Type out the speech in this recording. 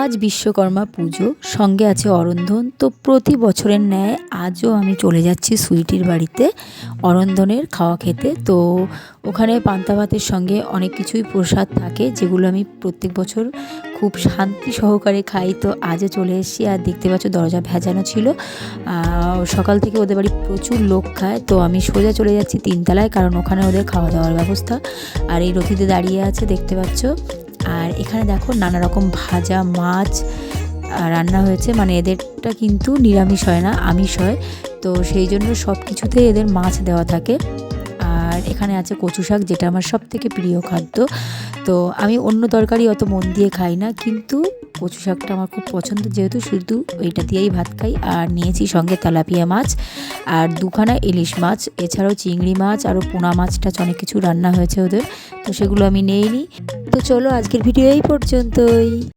আজ বিশ্বকর্মা পুজো, সঙ্গে আছে অরন্ধন। তো প্রতি বছরের ন্যায় আজও আমি চলে যাচ্ছি সুইটির বাড়িতে অরন্ধনের খাওয়া খেতে। তো ওখানে পান্তা ভাতের সঙ্গে অনেক কিছুই প্রসাদ থাকে, যেগুলো আমি প্রত্যেক বছর খুব শান্তি সহকারে খাই। তো আজও চলে এসেছি, আর দেখতে পাচ্ছ দরজা ভেজানো ছিল। সকাল থেকে ওদের বাড়ি প্রচুর লোক খায়, তো আমি সোজা চলে যাচ্ছি তিনতলায়, কারণ ওখানে ওদের খাওয়া দাওয়ার ব্যবস্থা। আর এই রথিতে দাঁড়িয়ে আছে দেখতে পাচ্ছ। আর এখানে দেখো নানা রকম ভাজা মাছ রান্না হয়েছে, মানে এদেরটা কিন্তু নিরামিষ হয় না, আমিষ হয়। তো সেই জন্য সব কিছুতেই এদের মাছ দেওয়া থাকে। আর এখানে আছে কচু শাক, যেটা আমার সব থেকে প্রিয় খাদ্য। তো আমি অন্য তরকারি অত মন দিয়ে খাই না, কিন্তু কচু শাকটা আমার খুব পছন্দ, যেহেতু শুধু ওইটা দিয়েই ভাত খাই। আর নিয়েছি সঙ্গে তেলাপিয়া মাছ আর দুখানা ইলিশ মাছ, এছাড়াও চিংড়ি মাছ, আরও পোনা মাছ টাছ অনেক কিছু রান্না হয়েছে ওদের, তো সেগুলো আমি নেইনি। তো চলো, আজকের ভিডিও এই পর্যন্তই।